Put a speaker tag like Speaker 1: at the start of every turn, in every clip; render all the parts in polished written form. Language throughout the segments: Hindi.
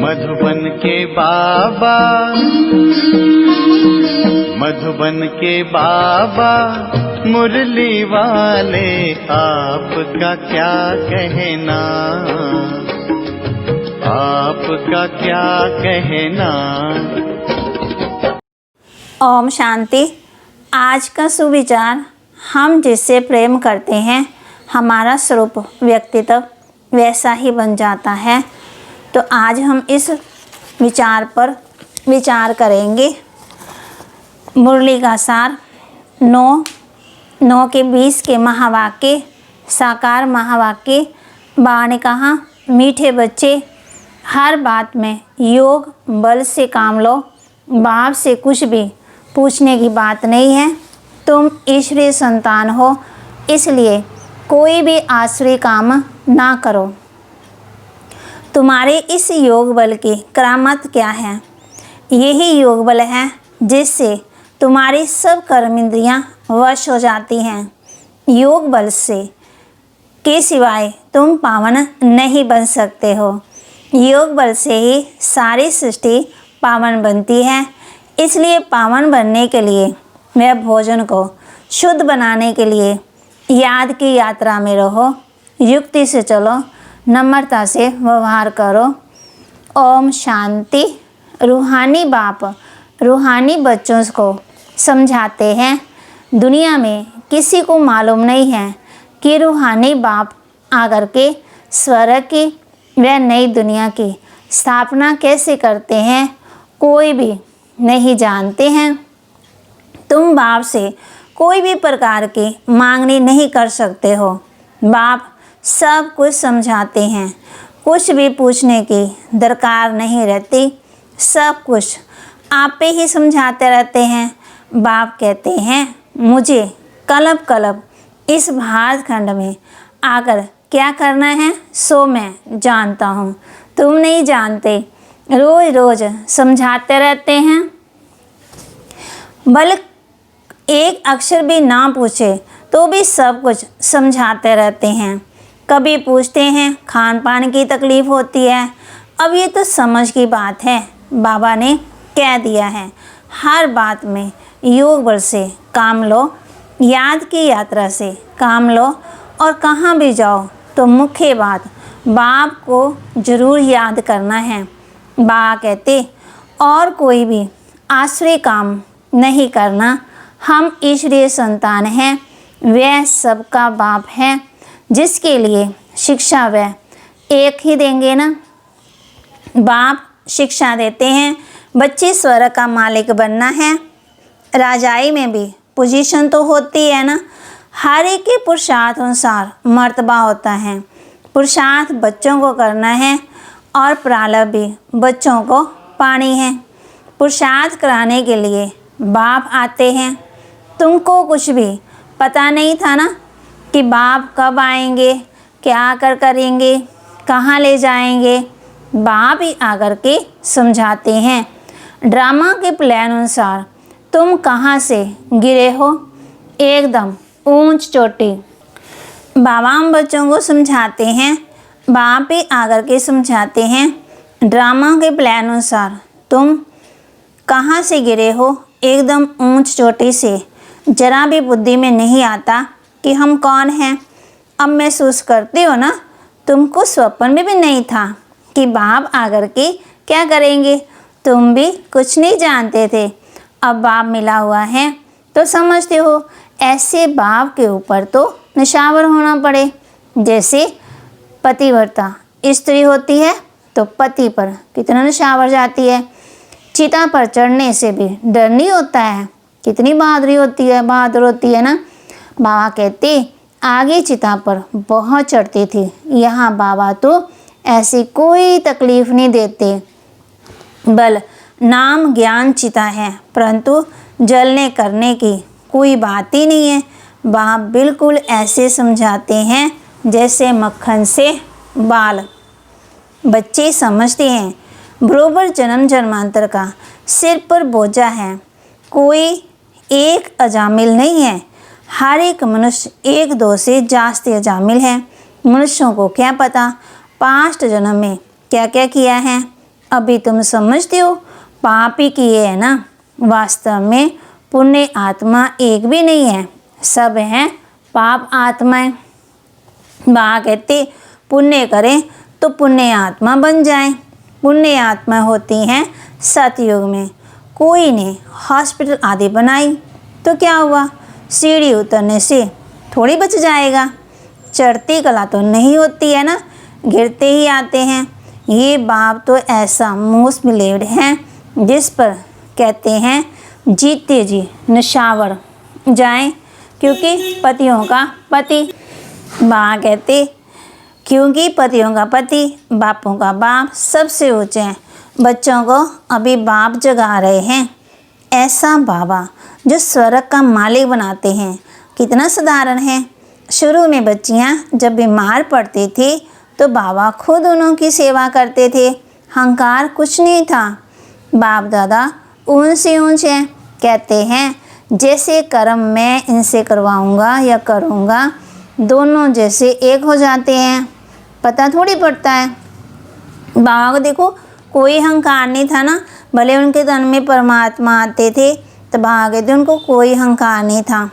Speaker 1: मधुबन के बाबा, मधुबन के बाबा मुरली वाले, आपका क्या कहना, आपका क्या कहना।
Speaker 2: ओम शांति। आज का सुविचार, हम जिससे प्रेम करते हैं हमारा स्वरूप व्यक्तित्व वैसा ही बन जाता है। तो आज हम इस विचार पर विचार करेंगे। मुरली का सार 9 के 20 के महावाक्य, साकार महावाक्य। बाबा ने कहा, मीठे बच्चे, हर बात में योग बल से काम लो। बाप से कुछ भी पूछने की बात नहीं है। तुम ईश्वरीय संतान हो, इसलिए कोई भी आश्रय काम ना करो। तुम्हारे इस योग बल की करामत क्या है? यही योग बल है जिससे तुम्हारी सब कर्म इंद्रियां वश हो जाती हैं। योग बल से के सिवाय तुम पावन नहीं बन सकते हो। योग बल से ही सारी सृष्टि पावन बनती है। इसलिए पावन बनने के लिए वह भोजन को शुद्ध बनाने के लिए याद की यात्रा में रहो। युक्ति से चलो, नम्रता से व्यवहार करो। ओम शांति। रूहानी बाप रूहानी बच्चों को समझाते हैं, दुनिया में किसी को मालूम नहीं है कि रूहानी बाप आकर के स्वर्ग की व नई दुनिया की स्थापना कैसे करते हैं, कोई भी नहीं जानते हैं। तुम बाप से कोई भी प्रकार की मांगनी नहीं कर सकते हो। बाप सब कुछ समझाते हैं, कुछ भी पूछने की दरकार नहीं रहती। सब कुछ आप पे ही समझाते रहते हैं। बाप कहते हैं, मुझे कल्प कल्प इस भारत खंड में आकर क्या करना है सो मैं जानता हूँ, तुम नहीं जानते। रोज रोज समझाते रहते हैं। बल एक अक्षर भी ना पूछे तो भी सब कुछ समझाते रहते हैं। कभी पूछते हैं खान पान की तकलीफ़ होती है, अब ये तो समझ की बात है, बाबा ने कह दिया है। हर बात में योग बल से काम लो, याद की यात्रा से काम लो। और कहाँ भी जाओ तो मुख्य बात बाप को ज़रूर याद करना है। बाबा कहते, और कोई भी आश्रय काम नहीं करना। हम ईश्वरीय संतान हैं, वह सबका बाप है, जिसके लिए शिक्षा वह एक ही देंगे ना। बाप शिक्षा देते हैं, बच्चे स्वर्ग का मालिक बनना है। राजाई में भी पोजीशन तो होती है ना। हर एक के पुरुषार्थ अनुसार मर्तबा होता है। पुरुषार्थ बच्चों को करना है और प्रारब्ध भी बच्चों को पानी है। पुरुषार्थ कराने के लिए बाप आते हैं। तुमको कुछ भी पता नहीं था ना कि बाप कब आएंगे, क्या करेंगे, कहाँ ले जाएंगे। बाप ही आकर के समझाते हैं। ड्रामा के प्लान अनुसार तुम कहाँ से गिरे हो, एकदम ऊंच चोटी। बाबा हम बच्चों को समझाते हैं। बाप ही आकर के समझाते हैं, ड्रामा के प्लान अनुसार तुम कहाँ से गिरे हो, एकदम ऊंच चोटी से। जरा भी बुद्धि में नहीं आता कि हम कौन हैं। अब महसूस करते हो ना, तुमको स्वप्न में भी नहीं था कि बाप आकर के क्या करेंगे। तुम भी कुछ नहीं जानते थे। अब बाप मिला हुआ है तो समझते हो। ऐसे बाप के ऊपर तो निशावर होना पड़े। जैसे पतिव्रता स्त्री होती है तो पति पर कितना निशावर जाती है। चिता पर चढ़ने से भी डर नहीं होता है। कितनी बहादुरी होती है, बहादुर होती है ना। बाबा कहते, आगे चिता पर बहुत चढ़ती थी, यहाँ बाबा तो ऐसी कोई तकलीफ़ नहीं देते। बल नाम ज्ञान चिता है, परंतु जलने करने की कोई बात ही नहीं है। बाप बिल्कुल ऐसे समझाते हैं जैसे मक्खन से बाल। बच्चे समझते हैं बरोबर जन्म जन्मांतर का सिर पर बोझा है। कोई एक अजामिल नहीं है। हर एक मनुष्य एक दो से जास्ती अजामिल है। मनुष्यों को क्या पता पास्ट जन्म में क्या क्या किया है। अभी तुम समझते हो पाप ही किए है ना। वास्तव में पुण्य आत्मा एक भी नहीं है, सब हैं पाप आत्माएं। बाबा कहते पुण्य करें तो पुण्य आत्मा बन जाए। पुण्य आत्मा होती हैं सतयुग में। कोई ने हॉस्पिटल आदि बनाई तो क्या हुआ, सीढ़ी उतरने से थोड़ी बच जाएगा। चढ़ती कला तो नहीं होती है ना, गिरते ही आते हैं। ये बाप तो ऐसा मोस्ट बिलीव्ड है जिस पर कहते हैं जीते जी नशावर जाएं, क्योंकि पतियों का पति। बाबा कहते क्योंकि पतियों का पति बापों का बाप सबसे ऊंचे हैं। बच्चों को अभी बाप जगा रहे हैं। ऐसा बाबा जो स्वर्ग का मालिक बनाते हैं कितना साधारण है। शुरू में बच्चियां जब बीमार पड़ती थी तो बाबा खुद उनकी सेवा करते थे। अहंकार कुछ नहीं था। बाप दादा उनसे ऊंचे हैं। कहते हैं जैसे कर्म मैं इनसे करवाऊंगा या करूंगा, दोनों जैसे एक हो जाते हैं। पता थोड़ी पड़ता है। बाबा को देखो कोई अहंकार नहीं था ना, भले उनके तन में परमात्मा आते थे तो बाबा कहते उनको कोई अहंकार नहीं था।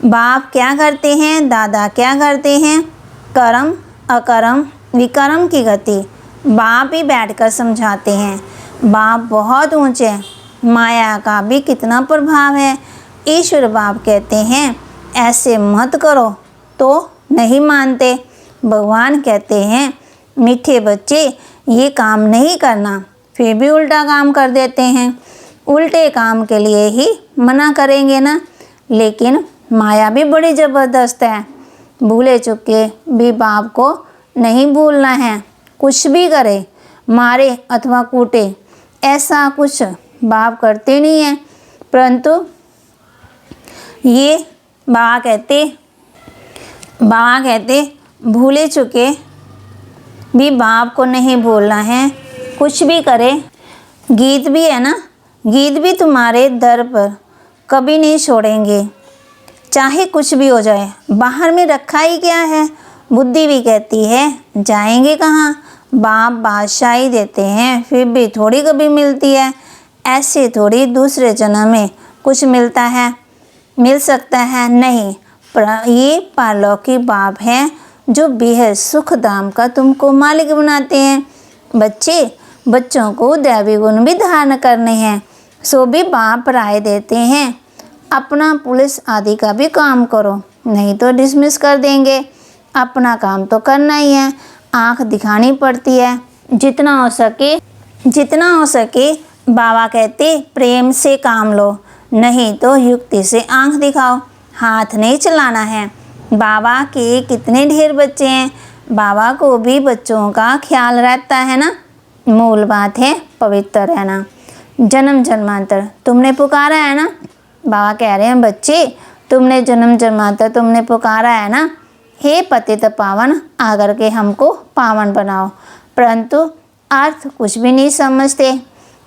Speaker 2: बाप क्या करते हैं, दादा क्या करते हैं, कर्म अकर्म विकर्म की गति बाप ही बैठकर समझाते हैं। बाप बहुत ऊंचे हैं। माया का भी कितना प्रभाव है। ईश्वर बाप कहते हैं ऐसे मत करो तो नहीं मानते। भगवान कहते हैं मीठे बच्चे ये काम नहीं करना, फिर भी उल्टा काम कर देते हैं। उल्टे काम के लिए ही मना करेंगे ना। लेकिन माया भी बड़ी ज़बरदस्त है। भूले चुके भी बाप को नहीं भूलना है। कुछ भी करे, मारे अथवा कूटे, ऐसा कुछ बाप करते नहीं हैं। परंतु ये बाबा कहते भूले चुके भी बाप को नहीं भूलना है। कुछ भी करे, गीत भी है ना, गीत भी तुम्हारे दर पर कभी नहीं छोड़ेंगे, चाहे कुछ भी हो जाए। बाहर में रखा ही क्या है। बुद्धि भी कहती है जाएंगे कहाँ, बाप बादशाही देते हैं फिर भी थोड़ी कभी मिलती है। ऐसे थोड़ी दूसरे जन्म में कुछ मिलता है, मिल सकता है नहीं। ये पारलौकिक बाप हैं जो बेहद सुख धाम का तुमको मालिक बनाते हैं। बच्चों को दैवी गुण भी धारण करने हैं, सो भी बाप राय देते हैं अपना पुलिस आदि का भी काम करो, नहीं तो डिसमिस कर देंगे। अपना काम तो करना ही है, आँख दिखानी पड़ती है जितना हो सके। बाबा कहते प्रेम से काम लो, नहीं तो युक्ति से आँख दिखाओ। हाथ नहीं चलाना है। बाबा के कितने ढेर बच्चे हैं, बाबा को भी बच्चों का ख्याल रहता है ना। मूल बात है पवित्र रहना। जन्म जन्मांतर तुमने पुकारा है ना। बाबा कह रहे हैं बच्चे तुमने जन्म जन्मांतर तुमने पुकारा है ना, हे पतित पावन आकर के हमको पावन बनाओ। परंतु अर्थ कुछ भी नहीं समझते।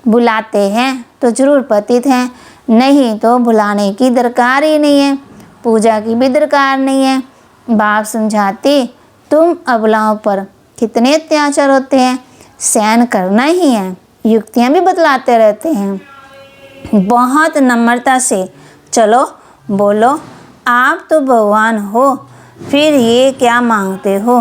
Speaker 2: बुलाते हैं तो जरूर पतित हैं, नहीं तो बुलाने की दरकार ही नहीं है, पूजा की भी दरकार नहीं है। बाप समझाते तुम अबलाओं पर कितने अत्याचार होते हैं, सहन करना ही है। युक्तियाँ भी बतलाते रहते हैं। बहुत नम्रता से चलो बोलो आप तो भगवान हो, फिर ये क्या मांगते हो।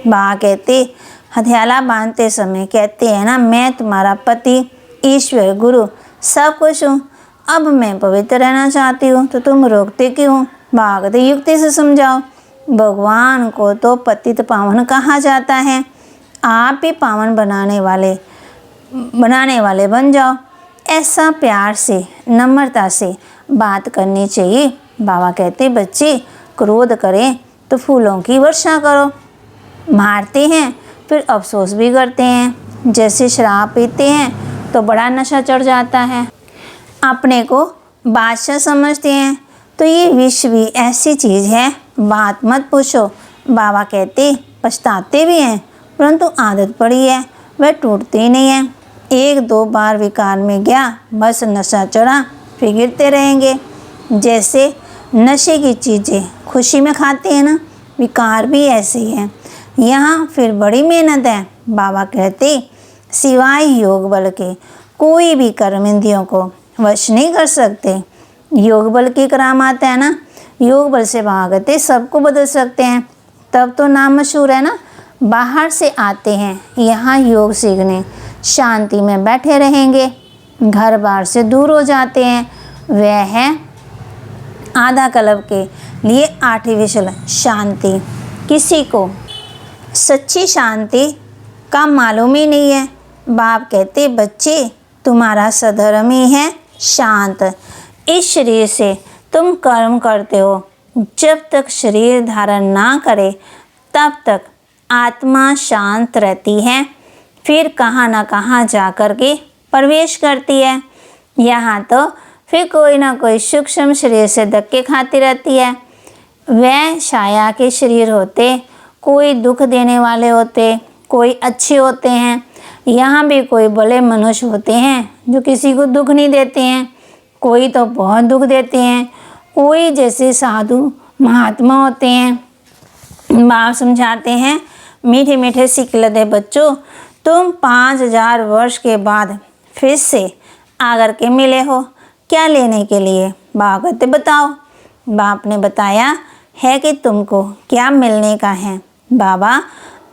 Speaker 2: बाबा कहते हथियाला बांधते समय कहते हैं ना मैं तुम्हारा पति ईश्वर गुरु सब कुछ हूँ, अब मैं पवित्र रहना चाहती हूँ तो तुम रोकते क्यों। बाबा कहते युक्ति से समझाओ। भगवान को तो पतित पावन कहा जाता है, आप ही पावन बनाने वाले बन जाओ। ऐसा प्यार से नम्रता से बात करनी चाहिए। बाबा कहते बच्चे क्रोध करें तो फूलों की वर्षा करो, मारते हैं फिर अफसोस भी करते हैं। जैसे शराब पीते हैं तो बड़ा नशा चढ़ जाता है, अपने को बादशाह समझते हैं। तो ये विष भी ऐसी चीज़ है, बात मत पूछो। बाबा कहते पछताते भी हैं परंतु आदत पड़ी है, वह टूटती ही नहीं है। एक दो बार विकार में गया बस नशा चढ़ा, फिर गिरते रहेंगे। जैसे नशे की चीज़ें खुशी में खाते हैं ना, विकार भी ऐसे ही है। यहाँ फिर बड़ी मेहनत है। बाबा कहते सिवाय योग बल के कोई भी कर्म इंद्रियों को वश नहीं कर सकते। योग बल की करामात है ना, योग बल से भागते सबको बदल सकते हैं। तब तो नाम मशहूर है ना। बाहर से आते हैं यहाँ योग सीखने, शांति में बैठे रहेंगे, घर बार से दूर हो जाते हैं। वह है आधा कल्प के लिए आर्टिफिशियल शांति। किसी को सच्ची शांति का मालूम ही नहीं है। बाप कहते बच्चे तुम्हारा सधर्म ही है शांत। इस शरीर से तुम कर्म करते हो। जब तक शरीर धारण ना करे तब तक आत्मा शांत रहती है, फिर कहाँ ना कहाँ जा कर के प्रवेश करती है। यहाँ तो फिर कोई ना कोई सूक्ष्म शरीर से धक्के खाती रहती है। वह छाया के शरीर होते, कोई दुख देने वाले होते, कोई अच्छे होते हैं। यहाँ भी कोई भले मनुष्य होते हैं जो किसी को दुख नहीं देते हैं, कोई तो बहुत दुख देते हैं। कोई जैसे साधु महात्मा होते हैं। बाप समझाते हैं मीठे मीठे सिकलते बच्चों, तुम 5000 वर्ष के बाद फिर से आकर के मिले हो, क्या लेने के लिए? बाप कहते बताओ। बाप ने बताया है कि तुमको क्या मिलने का है। बाबा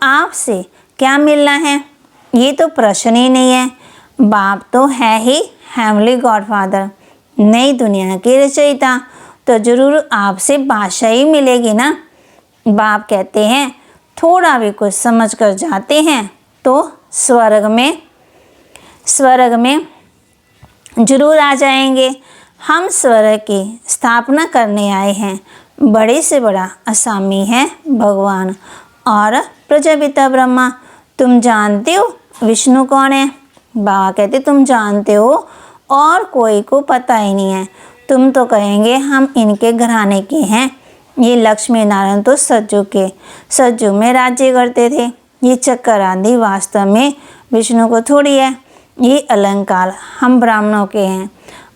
Speaker 2: आपसे क्या मिलना है, ये तो प्रश्न ही नहीं है। बाप तो है ही हेवनली गॉडफादर, नई दुनिया के रचयिता, तो जरूर आपसे बादशाह ही मिलेगी ना। बाप कहते हैं थोड़ा भी कुछ समझ कर जाते हैं तो स्वर्ग में जरूर आ जाएंगे। हम स्वर्ग की स्थापना करने आए हैं। बड़े से बड़ा असामी है भगवान और प्रजापिता ब्रह्मा। तुम जानते हो विष्णु कौन है? बाबा कहते तुम जानते हो और कोई को पता ही नहीं है। तुम तो कहेंगे हम इनके घराने के हैं। ये लक्ष्मी नारायण तो सज्जू में राज्य करते थे। ये चक्कर आदि वास्तव में विष्णु को थोड़ी है। ये अलंकार हम ब्राह्मणों के हैं।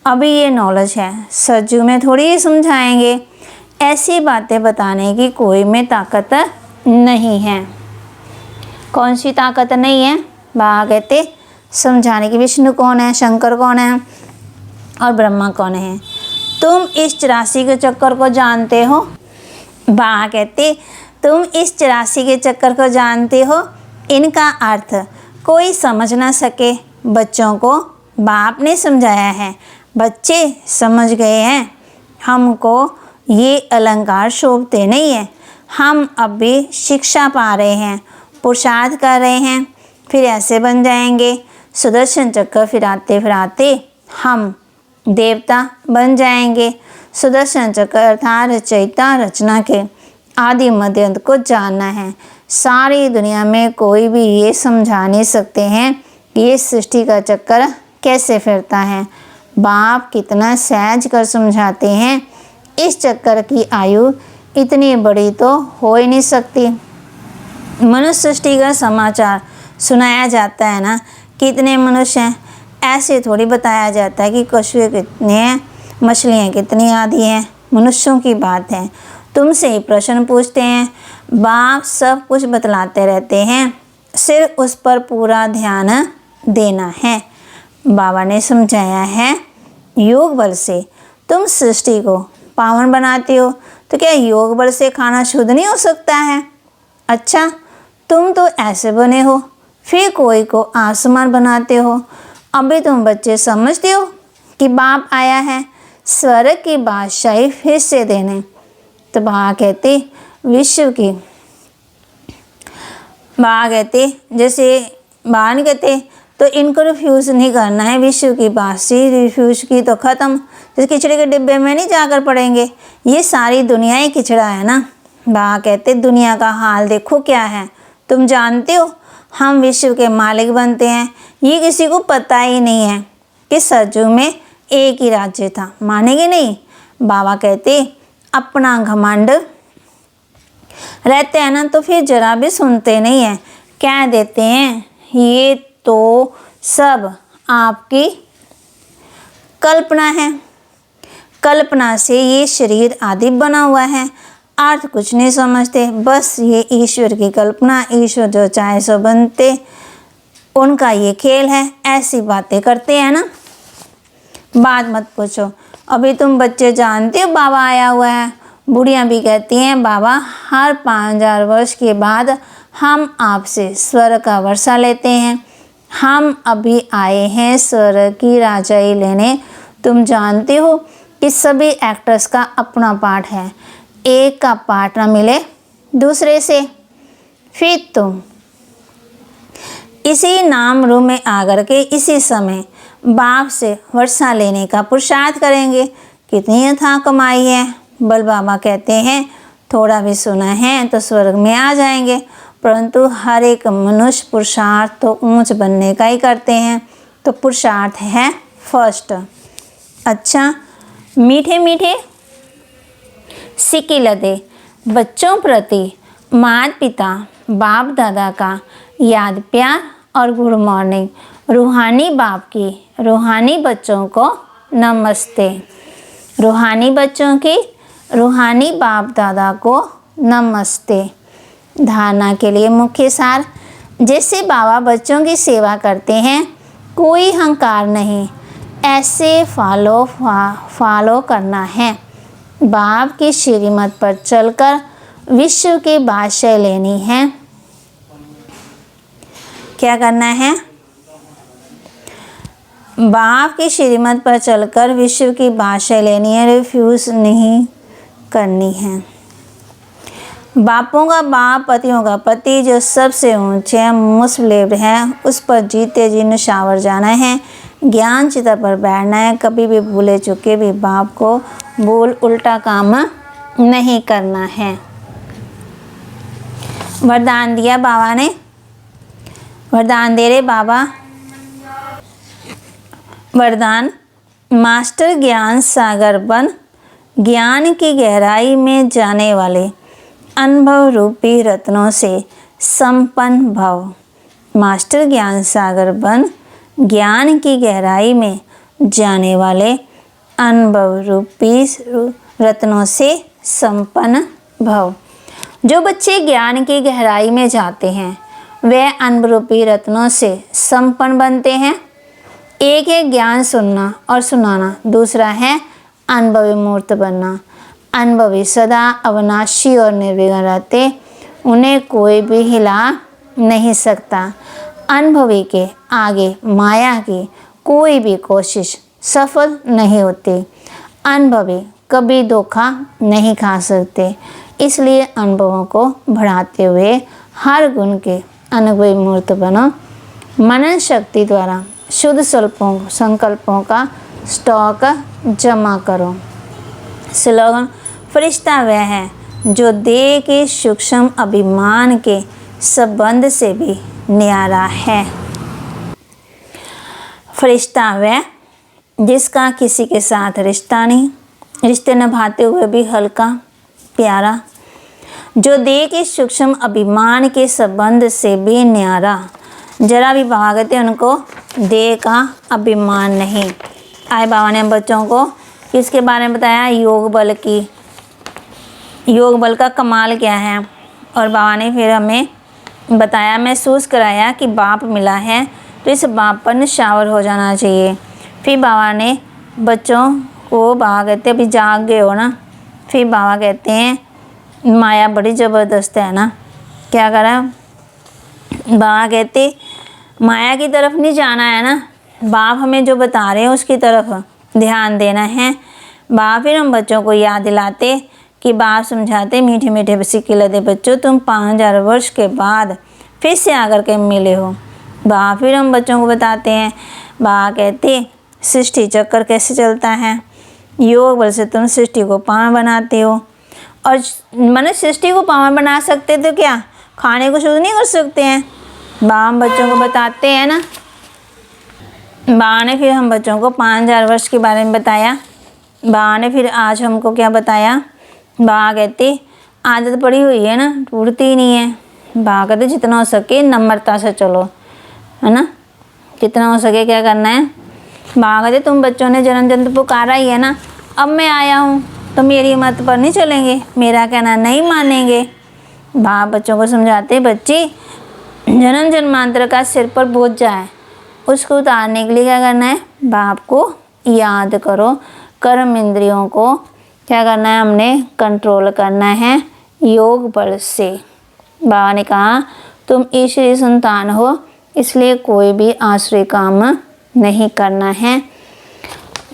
Speaker 2: अभी ये नॉलेज है, सज्जू में थोड़ी ही समझाएंगे। ऐसी बातें बताने की कोई में ताकत नहीं है। कौन सी ताकत नहीं है? बाबा कहते समझाने की विष्णु कौन है, शंकर कौन है और ब्रह्मा कौन है। तुम इस 84 के चक्कर को जानते हो? बाबा कहते तुम इस 84 के चक्कर को जानते हो। इनका अर्थ कोई समझ ना सके। बच्चों को बाप ने समझाया है, बच्चे समझ गए हैं। हमको ये अलंकार शोभते नहीं है। हम अब भी शिक्षा पा रहे हैं, पुरुषार्थ कर रहे हैं, फिर ऐसे बन जाएंगे। सुदर्शन चक्कर फिराते फिराते हम देवता बन जाएंगे। सुदर्शन चक्र अर्थात रचयिता रचना के आदि मध्य अंत को जानना है। सारी दुनिया में कोई भी ये समझा नहीं सकते हैं कि ये सृष्टि का चक्कर कैसे फिरता है। बाप कितना सहज कर समझाते हैं। इस चक्कर की आयु इतनी बड़ी तो हो ही नहीं सकती। मनुष्य सृष्टि का समाचार सुनाया जाता है ना, कितने मनुष्य हैं, ऐसे थोड़ी बताया जाता है कि कछुए कितने हैं, मछलियाँ कितनी आदि हैं। मनुष्यों की बात है। तुमसे ही प्रश्न पूछते हैं, बाप सब कुछ बतलाते रहते हैं, सिर्फ उस पर पूरा ध्यान देना है। बाबा ने समझाया है योग बल से तुम सृष्टि को पावन बनाते हो, तो क्या योग बल से खाना शुद्ध नहीं हो सकता है? अच्छा तुम तो ऐसे बने हो, फिर कोई को आसमान बनाते हो। अभी तुम बच्चे समझते हो कि बाप आया है स्वर्ग की बादशाही फिर से देने। तो बाबा कहते विश्व की, बाबा कहते जैसे बाबा नहीं कहते तो इनको रिफ्यूज़ नहीं करना है। विश्व की बादशाही रिफ्यूज की तो ख़त्म, जैसे खिचड़ी के डिब्बे में नहीं जाकर पड़ेंगे। ये सारी दुनिया ही खिचड़ा है ना। बाबा कहते दुनिया का हाल देखो क्या है। तुम जानते हो हम विश्व के मालिक बनते हैं। ये किसी को पता ही नहीं है कि सज्जू में एक ही राज्य था। मानेंगे नहीं। बाबा कहते अपना घमंड रहते हैं ना तो फिर जरा भी सुनते नहीं हैं। कह देते हैं ये तो सब आपकी कल्पना है। कल्पना से ये शरीर आदि बना हुआ है। अर्थ कुछ नहीं समझते, बस ये ईश्वर की कल्पना, ईश्वर जो चाहे सो बनते। उनका ये खेल है, ऐसी बातें करते हैं ना। बात मत पूछो, अभी तुम बच्चे जानते हो बाबा आया हुआ है। बुढ़िया भी कहती हैं बाबा हर 5000 वर्ष के बाद हम आपसे स्वर्ग का वर्षा लेते हैं। हम अभी आए हैं स्वर्ग की राजाई लेने। तुम जानते हो कि सभी एक्टर्स का अपना पार्ट है, एक का पार्ट ना मिले दूसरे से, फिर तुम इसी नाम रूम में आकर के इसी समय बाप से वर्षा लेने का पुरुषार्थ करेंगे। कितनी अथाह कमाई है। बल बाबा कहते हैं थोड़ा भी सुना है तो स्वर्ग में आ जाएंगे, परंतु हर एक मनुष्य पुरुषार्थ तो ऊंच बनने का ही करते हैं। तो पुरुषार्थ है फर्स्ट। अच्छा, मीठे मीठे सिक्के लदे बच्चों प्रति माता पिता बाप दादा का याद प्यार और गुड मॉर्निंग। रूहानी बाप की रूहानी बच्चों को नमस्ते। रूहानी बच्चों की रूहानी बाप दादा को नमस्ते। धारणा के लिए मुख्य सार, जैसे बाबा बच्चों की सेवा करते हैं, कोई अहंकार नहीं, ऐसे फॉलो करना है। बाप की श्रीमत पर चलकर विश्व की बादशाही लेनी है। क्या करना है? बाप की श्रीमत पर चलकर विश्व की बादशाही लेनी है, रिफ्यूज़ नहीं करनी है। बापों का बाप पतियों का पति जो सबसे ऊंचे मुस्लिम है, उस पर जीते जी निशावर जाना है। ज्ञान चिता पर बैठना है। कभी भी भूले चुके भी बाप को भूल उल्टा काम नहीं करना है। वरदान दिया बाबा ने, वरदान दे रहे बाबा। वरदान, मास्टर ज्ञान सागर बन, ज्ञान की गहराई में जाने वाले अनुभव रूपी रत्नों से संपन्न भव। मास्टर ज्ञान सागर बन, ज्ञान की गहराई में जाने वाले अनुभव रूपी रत्नों से संपन्न भव। जो बच्चे ज्ञान की गहराई में जाते हैं वे अनुभव रूपी रत्नों से संपन्न बनते हैं। एक है ज्ञान सुनना और सुनाना, दूसरा है अनुभवी मूर्त बनना। अनुभवी सदा अविनाशी और निर्विघ्न रहते, उन्हें कोई भी हिला नहीं सकता। अनुभवी के आगे माया की कोई भी कोशिश सफल नहीं होती। अनुभवी कभी धोखा नहीं खा सकते, इसलिए अनुभवों को बढ़ाते हुए हर गुण के अनुभवी मूर्त बनो। मनन शक्ति द्वारा शुद्ध संकल्पों का स्टॉक जमा करो। स्लोगन, फरिश्ता वह है जो देह के सूक्ष्म अभिमान के संबंध से भी न्यारा है। फरिश्ता वह जिसका किसी के साथ रिश्ता नहीं, रिश्ते निभाते हुए भी हल्का प्यारा, जो देह के सूक्ष्म अभिमान के संबंध से भी न्यारा। जरा भी भागते उनको देह का अभिमान नहीं। आए बाबा ने बच्चों को किसके बारे में बताया? योग बल की, योग बल का कमाल क्या है। और बाबा ने फिर हमें बताया, महसूस कराया कि बाप मिला है तो इस बाप पर निशावर हो जाना चाहिए। फिर बाबा ने बच्चों को, बाबा कहते अभी जाग गए हो ना, फिर बाबा कहते हैं माया बड़ी ज़बरदस्त है ना। क्या करा? बाबा कहते माया की तरफ नहीं जाना है ना, बाप हमें जो बता रहे हैं उसकी तरफ ध्यान देना है। बाप फिर हम बच्चों को याद दिलाते कि बाप समझाते, मीठे मीठे सिक्के लदे बच्चों, तुम 5000 वर्ष के बाद फिर से आकर के मिले हो। बाप फिर हम बच्चों को बताते हैं, बाप कहते सृष्टि चक्कर कैसे चलता है, योग बल से तुम सृष्टि को पावन बनाते हो। और मनुष्य सृष्टि को पावन बना सकते तो क्या खाने को शुद्ध नहीं कर सकते हैं? बाप हम बच्चों को बताते हैं ना। बाबा ने फिर हम बच्चों को 5000 वर्ष के बारे में बताया। बाबा ने फिर आज हमको क्या बताया? बाबा कहते आदत पड़ी हुई है ना, टूटती ही नहीं है। बाबा कहते जितना हो सके नम्रता से चलो, है ना, जितना हो सके क्या करना है। बाबा कहते तुम बच्चों ने जन्म जन्म पुकारा ही है ना, अब मैं आया हूँ तो मेरी मत पर नहीं चलेंगे, मेरा कहना नहीं मानेंगे। बाबा बच्चों को समझाते, बच्चे जन्म जन्मांतर का सिर पर बोझ जाए, उसको उतारने के लिए क्या करना है? बाप को याद करो। कर्म इंद्रियों को क्या करना है? हमने कंट्रोल करना है योग बल से। बाबा ने कहा तुम ईश्वरी संतान हो, इसलिए कोई भी आसुरी काम नहीं करना है।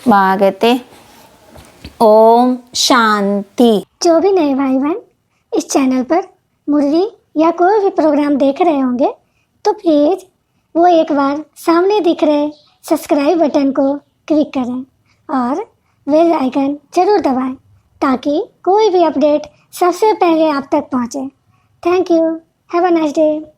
Speaker 2: बाबा कहते ओम शांति।
Speaker 3: जो भी नए भाई बहन इस चैनल पर मुरली या कोई भी प्रोग्राम देख रहे होंगे तो प्लीज़ वो एक बार सामने दिख रहे सब्सक्राइब बटन को क्लिक करें और बेल आइकन जरूर दबाएं ताकि कोई भी अपडेट सबसे पहले आप तक पहुंचे। Thank you. Have a nice day.